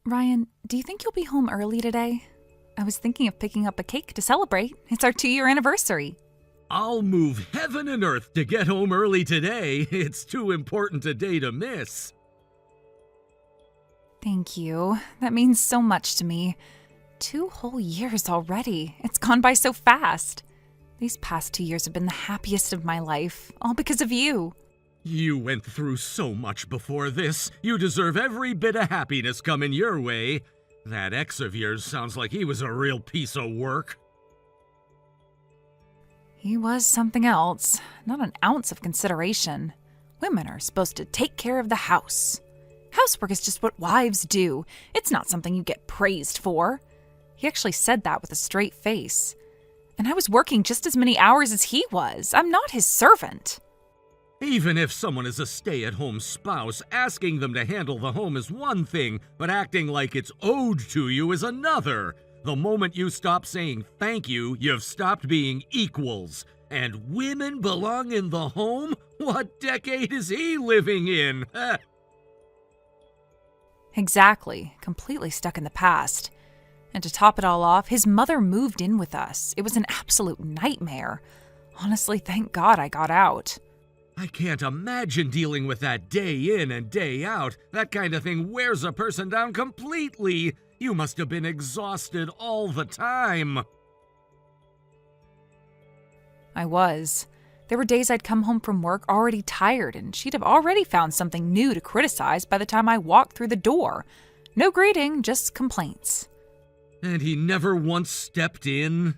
Ryan, do you think you'll be home early today? I was thinking of picking up a cake to celebrate. It's our 2-year anniversary. I'll move heaven and earth to get home early today. It's too important a day to miss. Thank you. That means so much to me. 2 whole years already. It's gone by so fast. These past 2 years have been the happiest of my life, all because of you. You went through so much before this. You deserve every bit of happiness coming your way. That ex of yours sounds like he was a real piece of work. He was something else. Not an ounce of consideration. Women are supposed to take care of the house. Housework is just what wives do. It's not something you get praised for. He actually said that with a straight face. And I was working just as many hours as he was. I'm not his servant. Even if someone is a stay-at-home spouse, asking them to handle the home is one thing, but acting like it's owed to you is another. The moment you stop saying thank you, you've stopped being equals. And women belong in the home? What decade is he living in? Exactly. Completely stuck in the past. And to top it all off, his mother moved in with us. It was an absolute nightmare. Honestly, thank God I got out. I can't imagine dealing with that day in and day out. That kind of thing wears a person down completely. You must have been exhausted all the time. I was. There were days I'd come home from work already tired, and she'd have already found something new to criticize by the time I walked through the door. No greeting, just complaints. And he never once stepped in?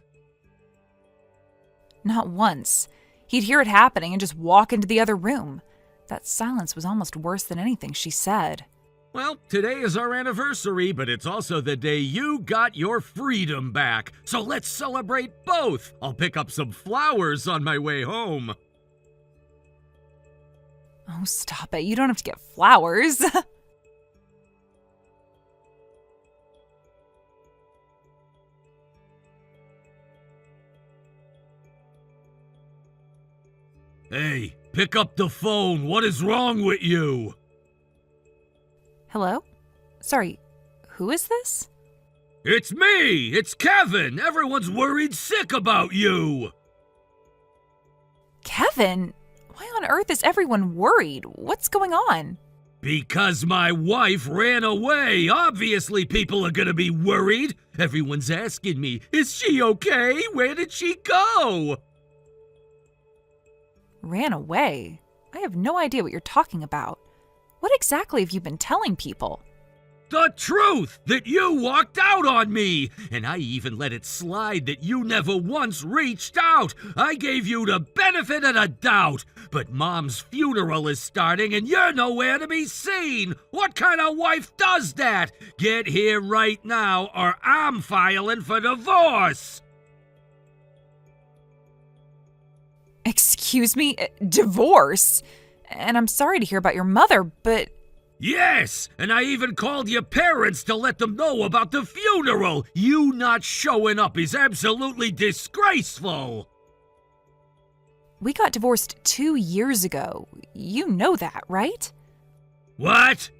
Not once. He'd hear it happening and just walk into the other room. That silence was almost worse than anything she said. Well, today is our anniversary, but it's also the day you got your freedom back. So let's celebrate both. I'll pick up some flowers on my way home. Oh, stop it. You don't have to get flowers. Hey, pick up the phone. What is wrong with you? Hello? Sorry, who is this? It's me! It's Kevin! Everyone's worried sick about you! Kevin? Why on earth is everyone worried? What's going on? Because my wife ran away. Obviously people are gonna be worried. Everyone's asking me, is she okay? Where did she go? Ran away? I have no idea what you're talking about. What exactly have you been telling people? The truth! That you walked out on me! And I even let it slide that you never once reached out! I gave you the benefit of the doubt! But Mom's funeral is starting and you're nowhere to be seen! What kind of wife does that? Get here right now or I'm filing for divorce! Excuse me? Divorce? And I'm sorry to hear about your mother, but... Yes, and I even called your parents to let them know about the funeral. You not showing up is absolutely disgraceful. We got divorced 2 years ago. You know that, right? What?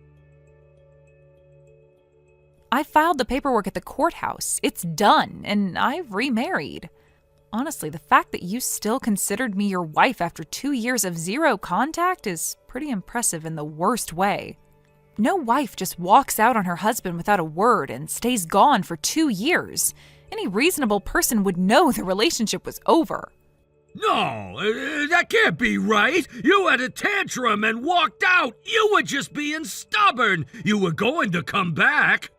I filed the paperwork at the courthouse. It's done, and I've remarried. Honestly, the fact that you still considered me your wife after 2 years of zero contact is pretty impressive in the worst way. No wife just walks out on her husband without a word and stays gone for 2 years. Any reasonable person would know the relationship was over. No, that can't be right. You had a tantrum and walked out. You were just being stubborn. You were going to come back.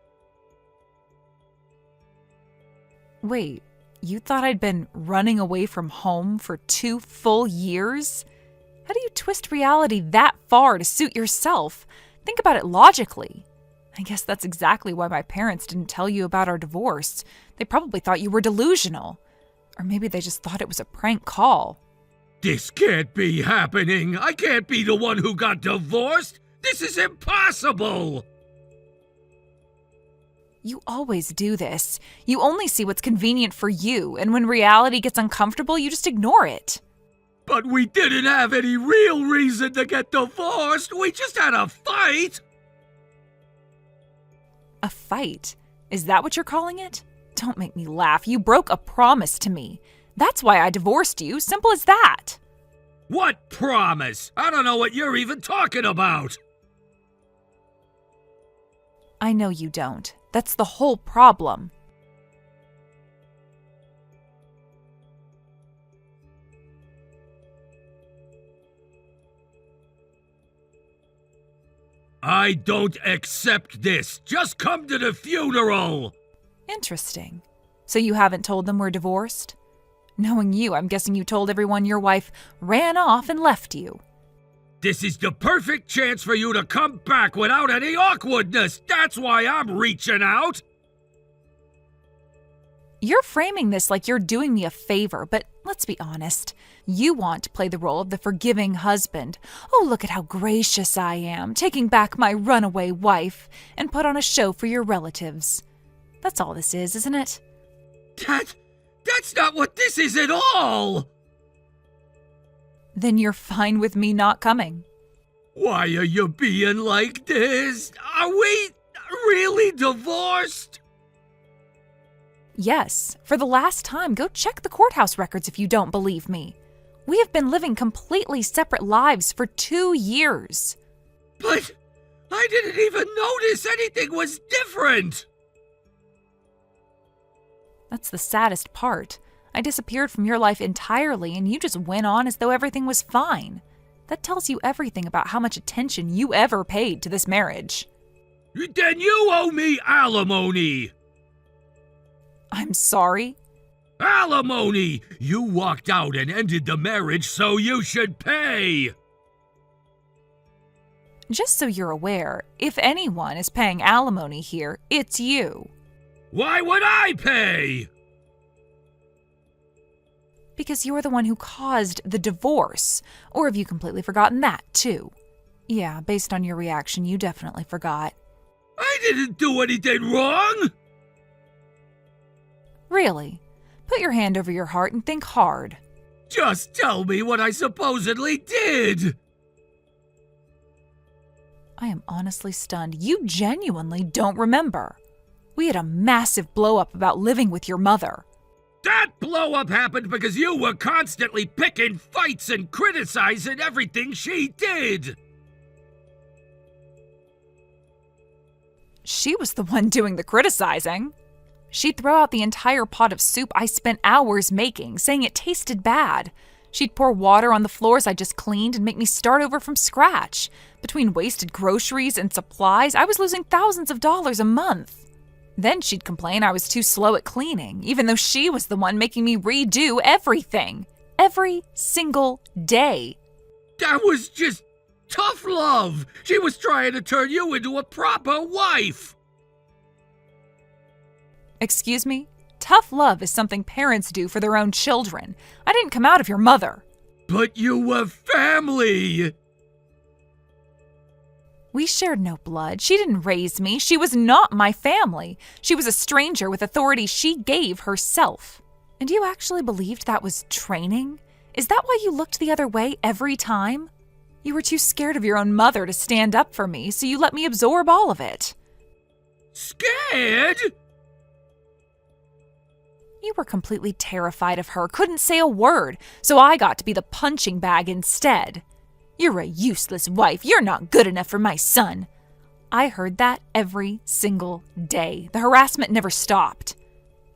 Wait. You thought I'd been running away from home for 2 full years? How do you twist reality that far to suit yourself? Think about it logically. I guess that's exactly why my parents didn't tell you about our divorce. They probably thought you were delusional. Or maybe they just thought it was a prank call. This can't be happening. I can't be the one who got divorced. This is impossible. You always do this. You only see what's convenient for you, and when reality gets uncomfortable, you just ignore it. But we didn't have any real reason to get divorced. We just had a fight. A fight? Is that what you're calling it? Don't make me laugh. You broke a promise to me. That's why I divorced you. Simple as that. What promise? I don't know what you're even talking about. I know you don't. That's the whole problem. I don't accept this. Just come to the funeral. Interesting. So you haven't told them we're divorced? Knowing you, I'm guessing you told everyone your wife ran off and left you. This is the perfect chance for you to come back without any awkwardness. That's why I'm reaching out. You're framing this like you're doing me a favor, but let's be honest. You want to play the role of the forgiving husband. Oh, look at how gracious I am, taking back my runaway wife, and put on a show for your relatives. That's all this is, isn't it? That's not what this is at all! Then you're fine with me not coming. Why are you being like this? Are we really divorced? Yes, for the last time, go check the courthouse records if you don't believe me. We have been living completely separate lives for 2 years. But I didn't even notice anything was different. That's the saddest part. I disappeared from your life entirely and you just went on as though everything was fine. That tells you everything about how much attention you ever paid to this marriage. Then you owe me alimony. I'm sorry? Alimony! You walked out and ended the marriage, so you should pay! Just so you're aware, if anyone is paying alimony here, it's you. Why would I pay? Because you're the one who caused the divorce. Or have you completely forgotten that, too? Yeah, based on your reaction, you definitely forgot. I didn't do anything wrong! Really? Put your hand over your heart and think hard. Just tell me what I supposedly did! I am honestly stunned. You genuinely don't remember. We had a massive blow-up about living with your mother. That blow-up happened because you were constantly picking fights and criticizing everything she did! She was the one doing the criticizing. She'd throw out the entire pot of soup I spent hours making, saying it tasted bad. She'd pour water on the floors I just cleaned and make me start over from scratch. Between wasted groceries and supplies, I was losing thousands of dollars a month. Then she'd complain I was too slow at cleaning, even though she was the one making me redo everything. Every single day. That was just tough love! She was trying to turn you into a proper wife! Excuse me? Tough love is something parents do for their own children. I didn't come out of your mother. But you were family! We shared no blood. She didn't raise me. She was not my family. She was a stranger with authority she gave herself. And you actually believed that was training? Is that why you looked the other way every time? You were too scared of your own mother to stand up for me, so you let me absorb all of it. Scared? You were completely terrified of her, couldn't say a word, so I got to be the punching bag instead. You're a useless wife. You're not good enough for my son. I heard that every single day. The harassment never stopped.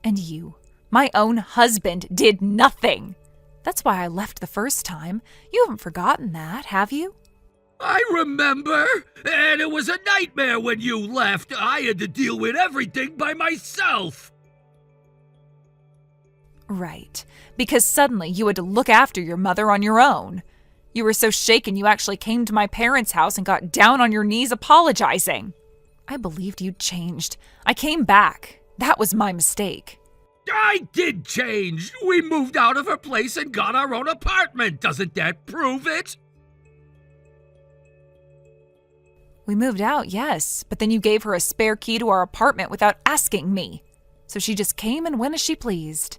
And you, my own husband, did nothing. That's why I left the first time. You haven't forgotten that, have you? I remember, and it was a nightmare when you left. I had to deal with everything by myself. Right, because suddenly you had to look after your mother on your own. You were so shaken you actually came to my parents' house and got down on your knees apologizing. I believed you'd changed. I came back. That was my mistake. I did change. We moved out of her place and got our own apartment. Doesn't that prove it? We moved out, yes, but then you gave her a spare key to our apartment without asking me. So she just came and went as she pleased.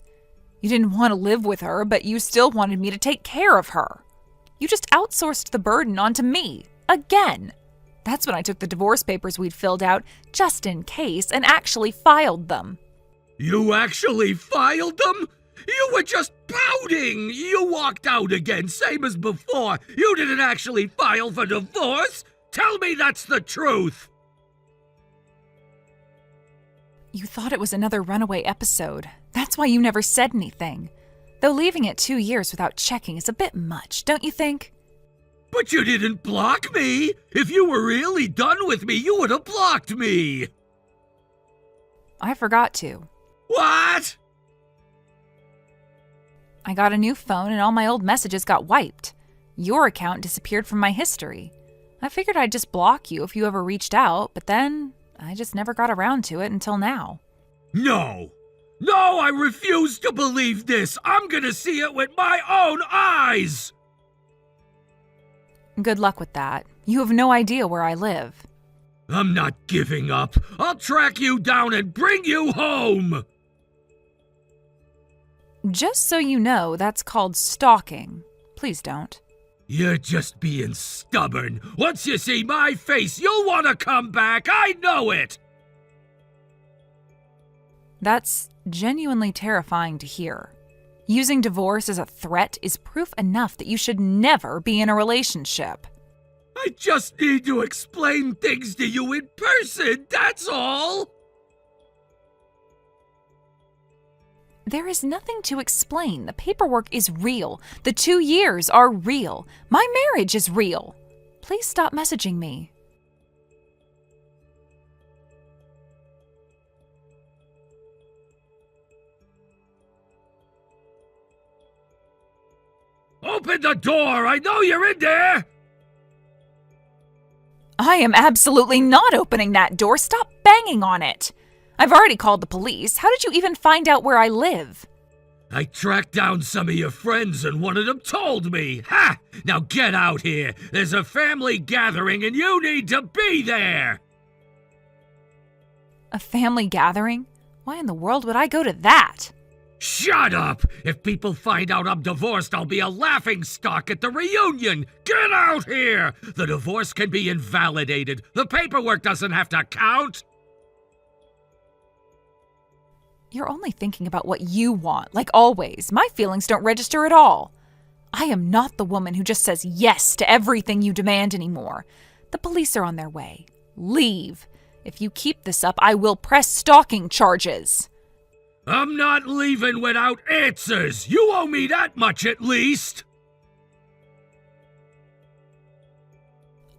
You didn't want to live with her, but you still wanted me to take care of her. You just outsourced the burden onto me. Again. That's when I took the divorce papers we'd filled out, just in case, and actually filed them. You actually filed them? You were just pouting! You walked out again, same as before. You didn't actually file for divorce? Tell me that's the truth! You thought it was another runaway episode. That's why you never said anything. Though leaving it 2 years without checking is a bit much, don't you think? But you didn't block me! If you were really done with me, you would have blocked me! I forgot to. What? I got a new phone and all my old messages got wiped. Your account disappeared from my history. I figured I'd just block you if you ever reached out, but then I just never got around to it until now. No! No, I refuse to believe this! I'm gonna see it with my own eyes! Good luck with that. You have no idea where I live. I'm not giving up. I'll track you down and bring you home! Just so you know, that's called stalking. Please don't. You're just being stubborn. Once you see my face, you'll want to come back. I know it! That's genuinely terrifying to hear. Using divorce as a threat is proof enough that you should never be in a relationship. I just need to explain things to you in person, that's all! There is nothing to explain. The paperwork is real. The 2 years are real. My marriage is real. Please stop messaging me. Open the door! I know you're in there! I am absolutely not opening that door. Stop banging on it. I've already called the police. How did you even find out where I live? I tracked down some of your friends and one of them told me. Ha! Now get out here. There's a family gathering and you need to be there! A family gathering? Why in the world would I go to that? Shut up! If people find out I'm divorced, I'll be a laughingstock at the reunion! Get out here! The divorce can be invalidated. The paperwork doesn't have to count! You're only thinking about what you want, like always. My feelings don't register at all. I am not the woman who just says yes to everything you demand anymore. The police are on their way. Leave. If you keep this up, I will press stalking charges. I'm not leaving without answers! You owe me that much at least!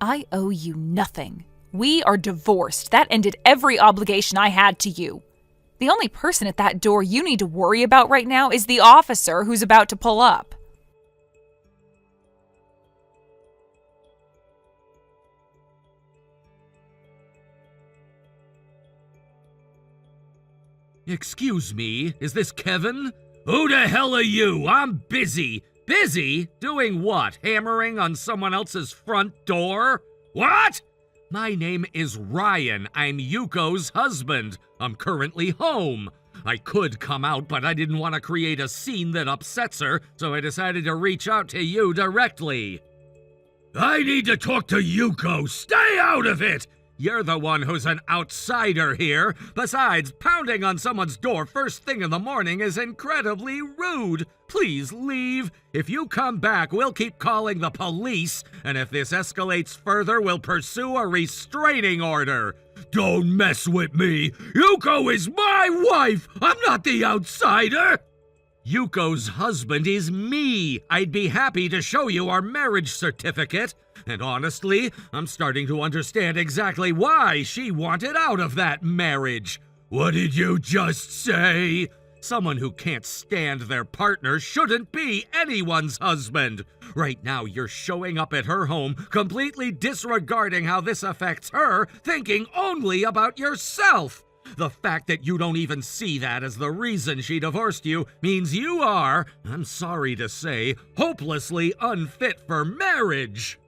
I owe you nothing. We are divorced. That ended every obligation I had to you. The only person at that door you need to worry about right now is the officer who's about to pull up. Excuse me, is this Kevin? Who the hell are you? I'm busy. Busy? Doing what? Hammering on someone else's front door? What? My name is Ryan. I'm Yuko's husband. I'm currently home. I could come out, but I didn't want to create a scene that upsets her, so I decided to reach out to you directly. I need to talk to Yuko. Stay out of it! You're the one who's an outsider here. Besides, pounding on someone's door first thing in the morning is incredibly rude. Please leave. If you come back, we'll keep calling the police, and if this escalates further, we'll pursue a restraining order. Don't mess with me. Yuko is my wife. I'm not the outsider. Yuko's husband is me. I'd be happy to show you our marriage certificate. And honestly, I'm starting to understand exactly why she wanted out of that marriage. What did you just say? Someone who can't stand their partner shouldn't be anyone's husband. Right now, you're showing up at her home, completely disregarding how this affects her, thinking only about yourself. The fact that you don't even see that as the reason she divorced you means you are, I'm sorry to say, hopelessly unfit for marriage.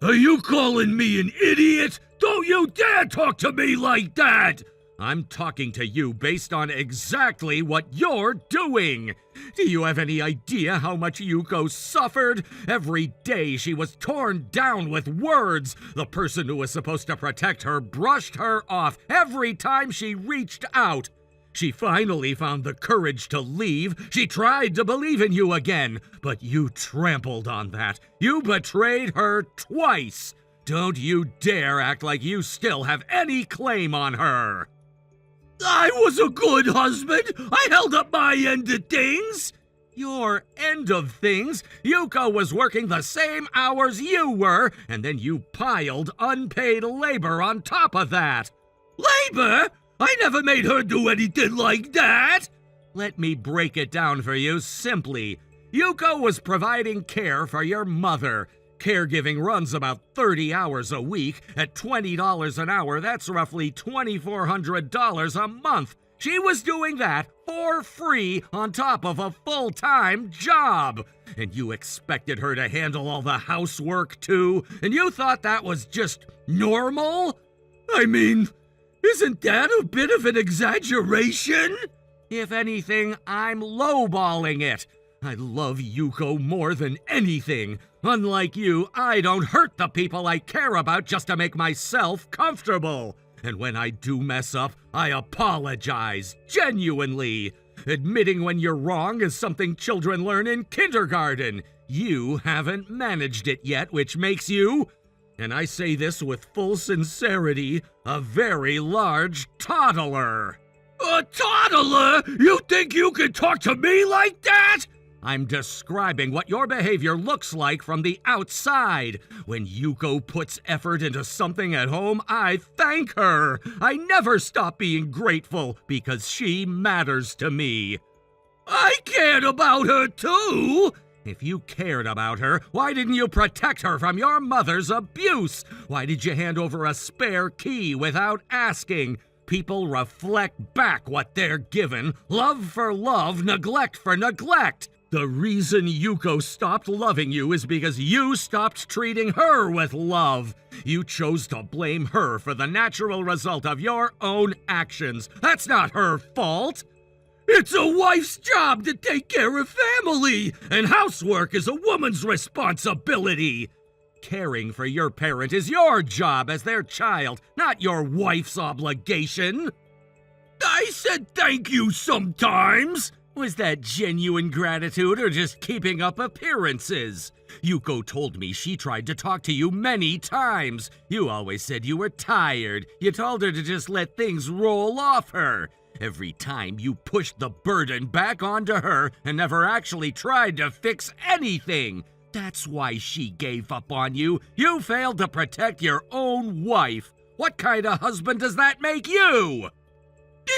Are you calling me an idiot? Don't you dare talk to me like that! I'm talking to you based on exactly what you're doing. Do you have any idea how much Yuko suffered? Every day she was torn down with words. The person who was supposed to protect her brushed her off every time she reached out. She finally found the courage to leave. She tried to believe in you again, but you trampled on that. You betrayed her twice. Don't you dare act like you still have any claim on her. I was a good husband. I held up my end of things. Your end of things? Yuko was working the same hours you were, and then you piled unpaid labor on top of that. Labor? I never made her do anything like that. Let me break it down for you simply. Yuko was providing care for your mother. Caregiving runs about 30 hours a week. At $20 an hour, that's roughly $2,400 a month. She was doing that for free on top of a full-time job. And you expected her to handle all the housework too? And you thought that was just normal? I mean, isn't that a bit of an exaggeration? If anything, I'm lowballing it. I love Yuko more than anything. Unlike you, I don't hurt the people I care about just to make myself comfortable. And when I do mess up, I apologize, genuinely. Admitting when you're wrong is something children learn in kindergarten. You haven't managed it yet, which makes you, and I say this with full sincerity, a very large toddler. A toddler? You think you can talk to me like that? I'm describing what your behavior looks like from the outside. When Yuko puts effort into something at home, I thank her. I never stop being grateful because she matters to me. I cared about her too. If you cared about her, why didn't you protect her from your mother's abuse? Why did you hand over a spare key without asking? People reflect back what they're given. Love for love, neglect for neglect. The reason Yuko stopped loving you is because you stopped treating her with love. You chose to blame her for the natural result of your own actions. That's not her fault. It's a wife's job to take care of family, and housework is a woman's responsibility. Caring for your parent is your job as their child, not your wife's obligation. I said thank you sometimes. Was that genuine gratitude or just keeping up appearances? Yuko told me she tried to talk to you many times. You always said you were tired. You told her to just let things roll off her. Every time you pushed the burden back onto her and never actually tried to fix anything. That's why she gave up on you. You failed to protect your own wife. What kind of husband does that make you?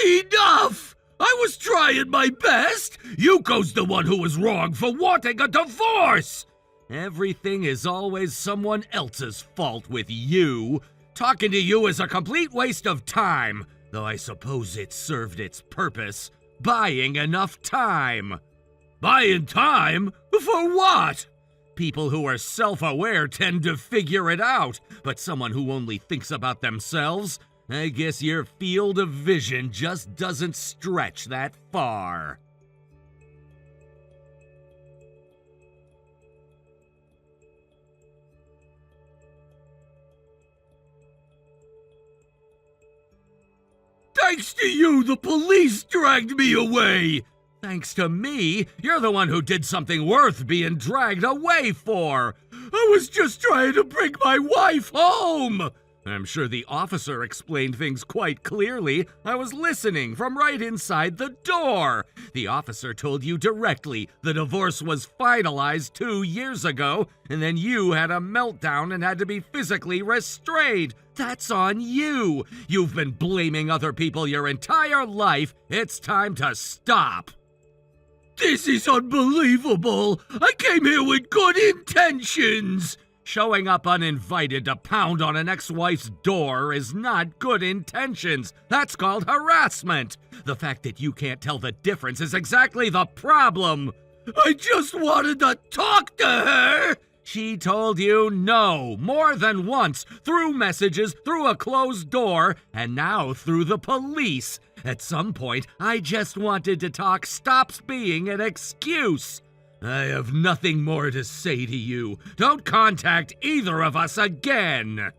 Enough! I was trying my best. Yuko's the one who was wrong for wanting a divorce. Everything is always someone else's fault with you. Talking to you is a complete waste of time, though I suppose it served its purpose. Buying enough time. Buying time? For what? People who are self-aware tend to figure it out, but someone who only thinks about themselves, I guess your field of vision just doesn't stretch that far. Thanks to you, the police dragged me away! Thanks to me, you're the one who did something worth being dragged away for! I was just trying to bring my wife home! I'm sure the officer explained things quite clearly. I was listening from right inside the door. The officer told you directly the divorce was finalized 2 years ago, and then you had a meltdown and had to be physically restrained. That's on you. You've been blaming other people your entire life. It's time to stop. This is unbelievable. I came here with good intentions. Showing up uninvited to pound on an ex-wife's door is not good intentions. That's called harassment. The fact that you can't tell the difference is exactly the problem. I just wanted to talk to her. She told you no more than once, through messages, through a closed door, and now through the police. At some point, I just wanted to talk stops being an excuse. I have nothing more to say to you. Don't contact either of us again.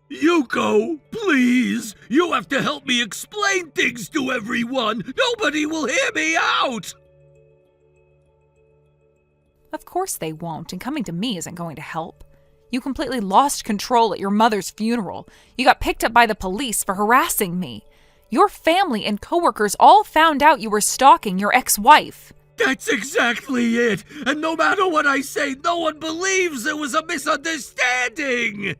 Yuko, please! You have to help me explain things to everyone! Nobody will hear me out! Of course they won't, and coming to me isn't going to help. You completely lost control at your mother's funeral. You got picked up by the police for harassing me. Your family and coworkers all found out you were stalking your ex-wife. That's exactly it! And no matter what I say, no one believes it was a misunderstanding!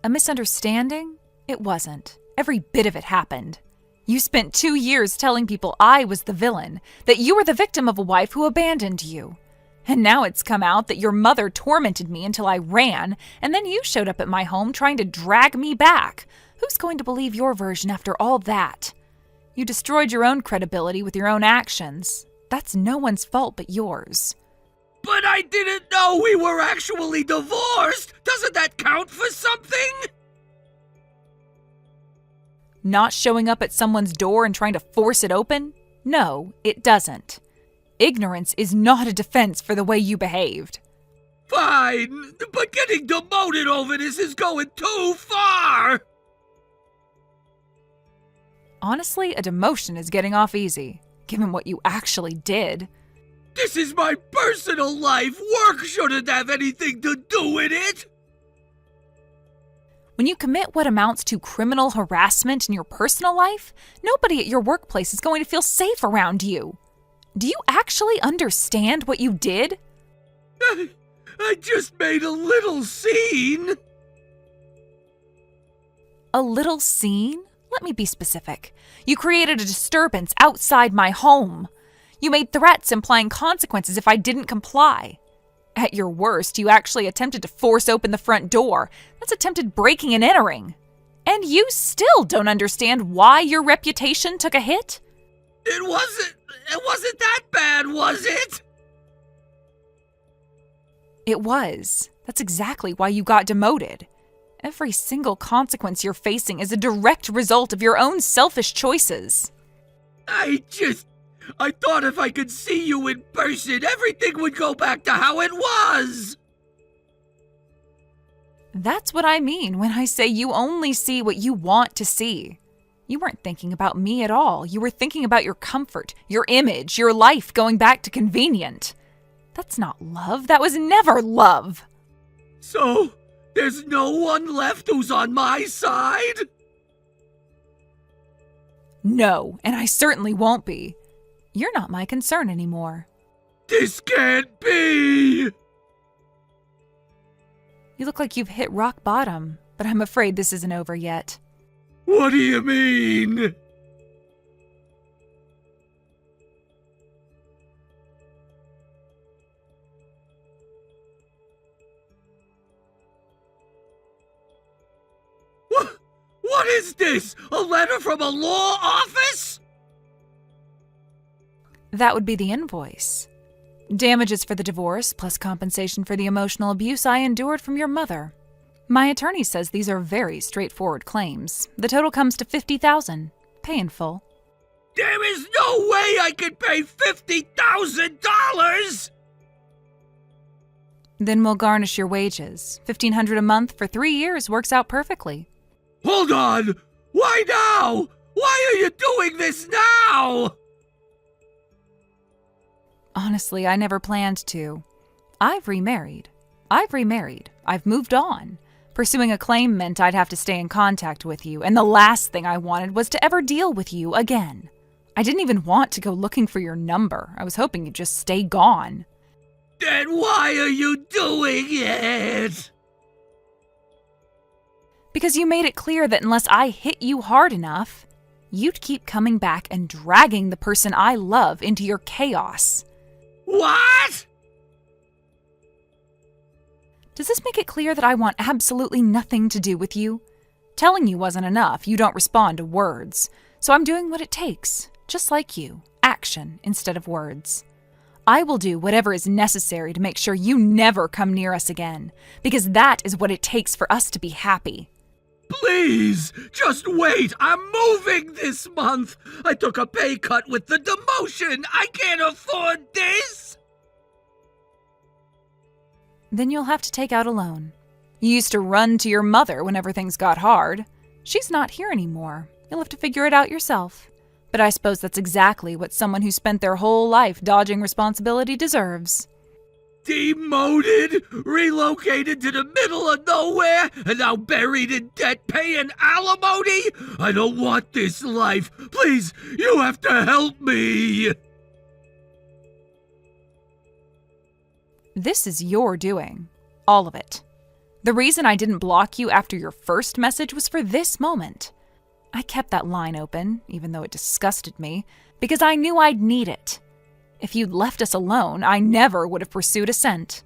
A misunderstanding? It wasn't. Every bit of it happened. You spent 2 years telling people I was the villain, that you were the victim of a wife who abandoned you. And now it's come out that your mother tormented me until I ran, and then you showed up at my home trying to drag me back. Who's going to believe your version after all that? You destroyed your own credibility with your own actions. That's no one's fault but yours. But I didn't know we were actually divorced! Doesn't that count for something? Not showing up at someone's door and trying to force it open? No, it doesn't. Ignorance is not a defense for the way you behaved. Fine, but getting demoted over this is going too far! Honestly, a demotion is getting off easy, given what you actually did. This is my personal life! Work shouldn't have anything to do with it! When you commit what amounts to criminal harassment in your personal life, nobody at your workplace is going to feel safe around you. Do you actually understand what you did? I just made a little scene! A little scene? Let me be specific. You created a disturbance outside my home. You made threats implying consequences if I didn't comply. At your worst, you actually attempted to force open the front door. That's attempted breaking and entering. And you still don't understand why your reputation took a hit? It wasn't that bad, was it? It was. That's exactly why you got demoted. Every single consequence you're facing is a direct result of your own selfish choices. I thought if I could see you in person, everything would go back to how it was! That's what I mean when I say you only see what you want to see. You weren't thinking about me at all. You were thinking about your comfort, your image, your life going back to convenient. That's not love. That was never love. So, there's no one left who's on my side? No, and I certainly won't be. You're not my concern anymore. This can't be! You look like you've hit rock bottom, but I'm afraid this isn't over yet. What do you mean? What is this? A letter from a law office? That would be the invoice. Damages for the divorce, plus compensation for the emotional abuse I endured from your mother. My attorney says these are very straightforward claims. The total comes to $50,000. Pay in full. There is no way I could pay $50,000! Then we'll garnish your wages. $1,500 a month for 3 years works out perfectly. Hold on! Why now? Why are you doing this now? Honestly, I never planned to. I've remarried. I've moved on. Pursuing a claim meant I'd have to stay in contact with you, and the last thing I wanted was to ever deal with you again. I didn't even want to go looking for your number. I was hoping you'd just stay gone. Then why are you doing it? Because you made it clear that unless I hit you hard enough, you'd keep coming back and dragging the person I love into your chaos. What? Does this make it clear that I want absolutely nothing to do with you? Telling you wasn't enough. You don't respond to words. So I'm doing what it takes, just like you. Action instead of words. I will do whatever is necessary to make sure you never come near us again, because that is what it takes for us to be happy. Please, just wait. I'm moving this month. I took a pay cut with the demotion. I can't afford this. Then you'll have to take out a loan. You used to run to your mother whenever things got hard. She's not here anymore. You'll have to figure it out yourself. But I suppose that's exactly what someone who spent their whole life dodging responsibility deserves. Demoted, relocated to the middle of nowhere, and now buried in debt paying alimony? I don't want this life. Please, you have to help me. This is your doing. All of it. The reason I didn't block you after your first message was for this moment. I kept that line open, even though it disgusted me, because I knew I'd need it. If you'd left us alone, I never would have pursued a cent.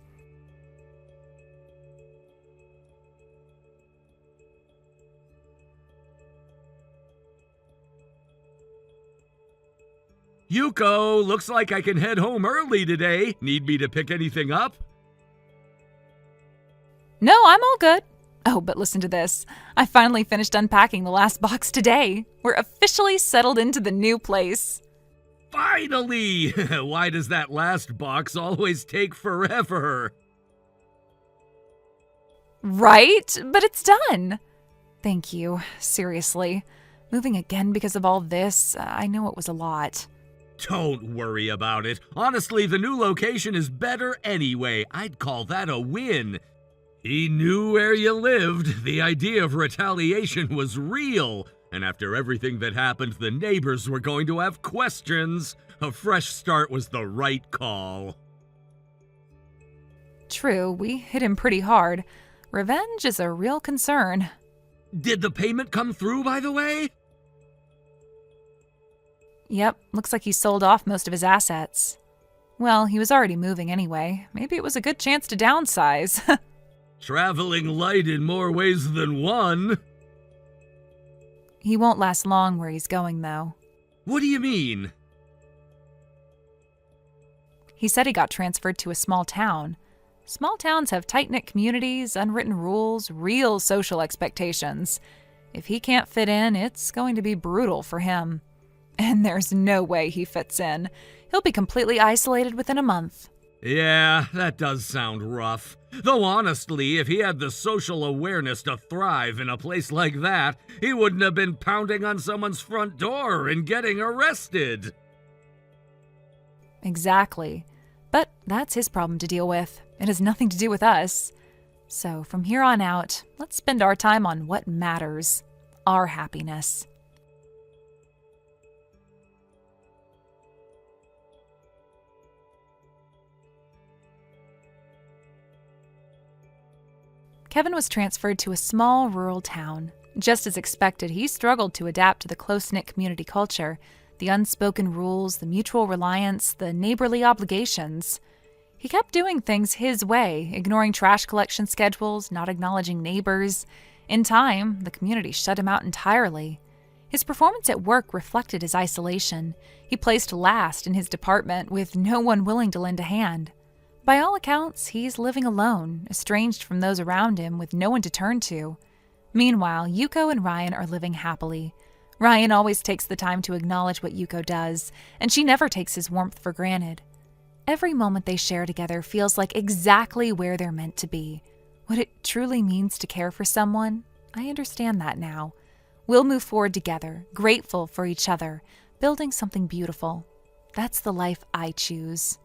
Yuko, looks like I can head home early today. Need me to pick anything up? No, I'm all good. Oh, but listen to this. I finally finished unpacking the last box today. We're officially settled into the new place. Finally! Why does that last box always take forever? Right? But it's done. Thank you. Seriously. Moving again because of all this, I know it was a lot. Don't worry about it. Honestly, the new location is better anyway. I'd call that a win. He knew where you lived. The idea of retaliation was real. And after everything that happened, the neighbors were going to have questions. A fresh start was the right call. True, we hit him pretty hard. Revenge is a real concern. Did the payment come through, by the way? Yep, looks like he sold off most of his assets. Well, he was already moving anyway. Maybe it was a good chance to downsize. Traveling light in more ways than one. He won't last long where he's going, though. What do you mean? He said he got transferred to a small town. Small towns have tight-knit communities, unwritten rules, real social expectations. If he can't fit in, it's going to be brutal for him. And there's no way he fits in. He'll be completely isolated within a month. Yeah, that does sound rough. Though honestly, if he had the social awareness to thrive in a place like that, he wouldn't have been pounding on someone's front door and getting arrested. Exactly. But that's his problem to deal with. It has nothing to do with us. So from here on out, let's spend our time on what matters. Our happiness. Kevin was transferred to a small rural town. Just as expected, he struggled to adapt to the close-knit community culture, the unspoken rules, the mutual reliance, the neighborly obligations. He kept doing things his way, ignoring trash collection schedules, not acknowledging neighbors. In time, the community shut him out entirely. His performance at work reflected his isolation. He placed last in his department with no one willing to lend a hand. By all accounts, he's living alone, estranged from those around him with no one to turn to. Meanwhile, Yuko and Ryan are living happily. Ryan always takes the time to acknowledge what Yuko does, and she never takes his warmth for granted. Every moment they share together feels like exactly where they're meant to be. What it truly means to care for someone, I understand that now. We'll move forward together, grateful for each other, building something beautiful. That's the life I choose.